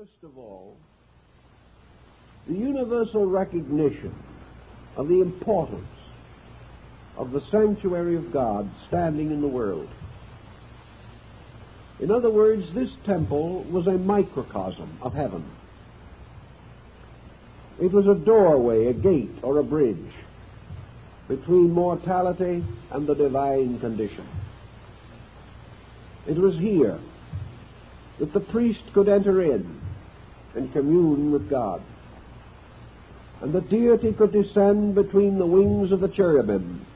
First of all, the universal recognition of the importance of the sanctuary of God standing in the world. In other words, this temple was a microcosm of heaven. It was a doorway, a gate, or a bridge between mortality and the divine condition. It was here that the priest could enter in and commune with God, and the deity could descend between the wings of the cherubim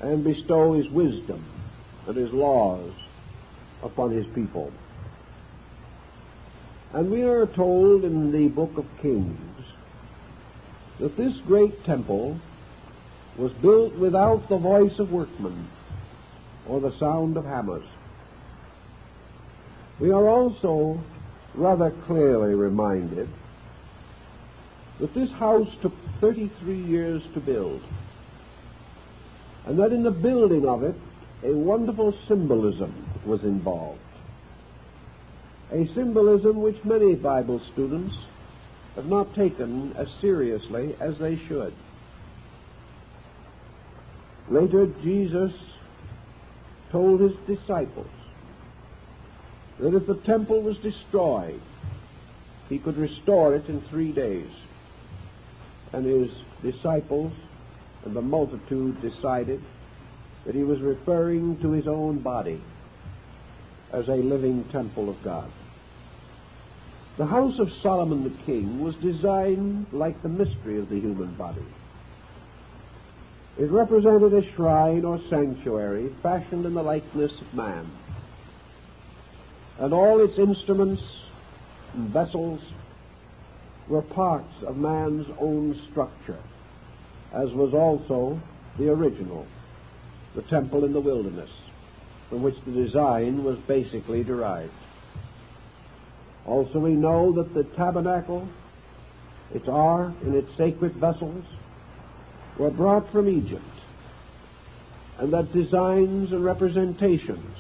and bestow his wisdom and his laws upon his people. And we are told in the book of Kings that this great temple was built without the voice of workmen or the sound of hammers. We are also rather clearly reminded that this house took 33 years to build, and that in the building of it a wonderful symbolism was involved. A symbolism which many Bible students have not taken as seriously as they should. Later, Jesus told his disciples that if the temple was destroyed, he could restore it in 3 days. And his disciples and the multitude decided that he was referring to his own body as a living temple of God. The house of Solomon the king was designed like the mystery of the human body. It represented a shrine or sanctuary fashioned in the likeness of man, and all its instruments and vessels were parts of man's own structure, as was also the original, the temple in the wilderness, from which the design was basically derived. Also, we know that the tabernacle, its ark, and its sacred vessels were brought from Egypt, and that designs and representations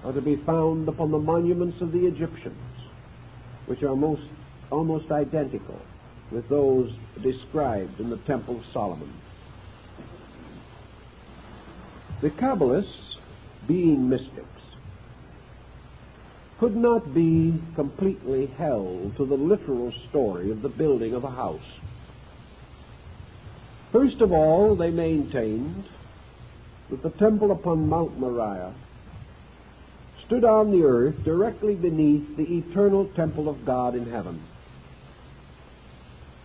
are to be found upon the monuments of the Egyptians, which are almost identical with those described in the Temple of Solomon. The Kabbalists, being mystics, could not be completely held to the literal story of the building of a house. First of all, they maintained that the temple upon Mount Moriah stood on the earth directly beneath the eternal temple of God in heaven.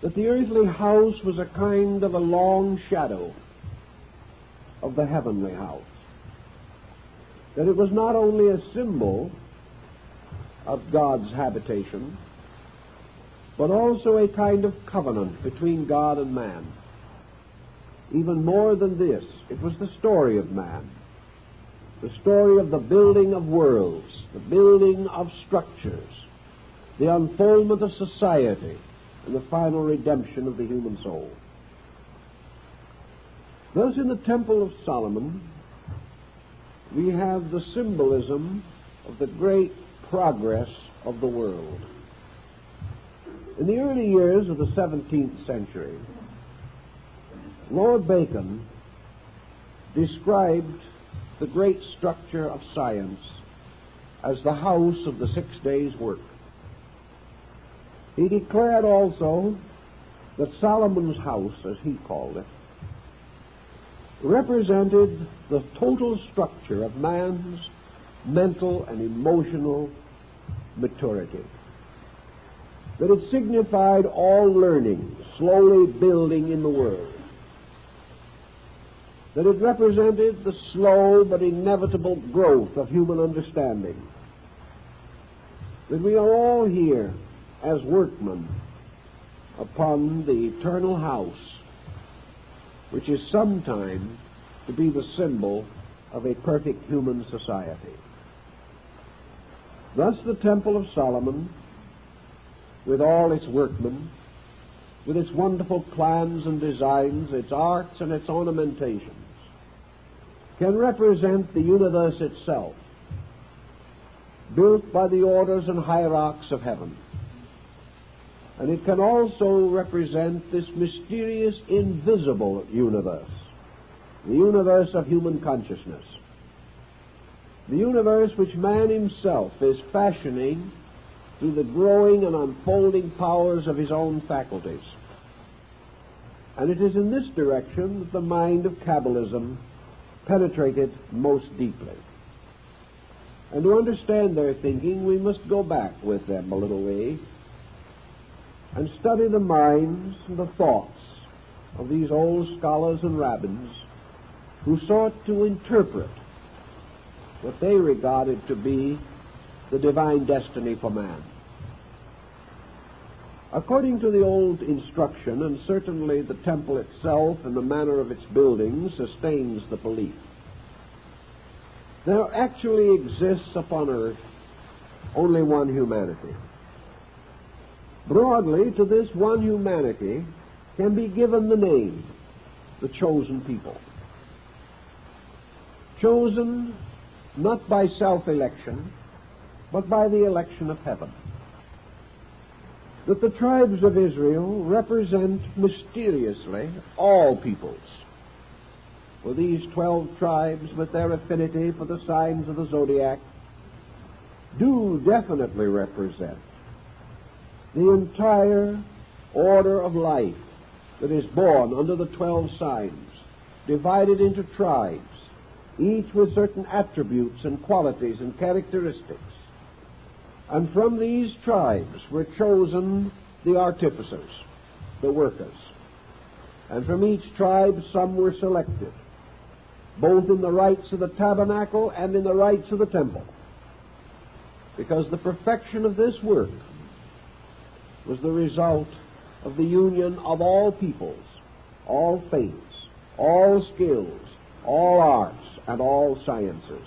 That the earthly house was a kind of a long shadow of the heavenly house. That it was not only a symbol of God's habitation, but also a kind of covenant between God and man. Even more than this, it was the story of man, the story of the building of worlds, the building of structures, the unfoldment of society, and the final redemption of the human soul. Thus, in the Temple of Solomon, we have the symbolism of the great progress of the world. In the early years of the 17th century, Lord Bacon described the great structure of science as the house of the 6 days' work. He declared also that Solomon's house, as he called it, represented the total structure of man's mental and emotional maturity. That it signified all learning, slowly building in the world. That it represented the slow but inevitable growth of human understanding. That we are all here as workmen upon the eternal house, which is sometime to be the symbol of a perfect human society. Thus the Temple of Solomon, with all its workmen, with its wonderful plans and designs, its arts and its ornamentations, can represent the universe itself, built by the orders and hierarchs of heaven. And it can also represent this mysterious, invisible universe, the universe of human consciousness, the universe which man himself is fashioning through the growing and unfolding powers of his own faculties. And it is in this direction that the mind of Kabbalism penetrated most deeply. And to understand their thinking, we must go back with them a little way and study the minds and the thoughts of these old scholars and rabbins who sought to interpret what they regarded to be the divine destiny for man. According to the old instruction, and certainly the temple itself and the manner of its building sustains the belief, there actually exists upon earth only one humanity. Broadly, to this one humanity can be given the name, the chosen people. Chosen not by self-election, but by the election of heaven. That the tribes of Israel represent mysteriously all peoples. For these 12 tribes, with their affinity for the signs of the zodiac, do definitely represent the entire order of life that is born under the 12 signs, divided into tribes, each with certain attributes and qualities and characteristics. And from these tribes were chosen the artificers, the workers. And from each tribe some were selected, both in the rites of the tabernacle and in the rites of the temple, because the perfection of this work was the result of the union of all peoples, all faiths, all skills, all arts, and all sciences.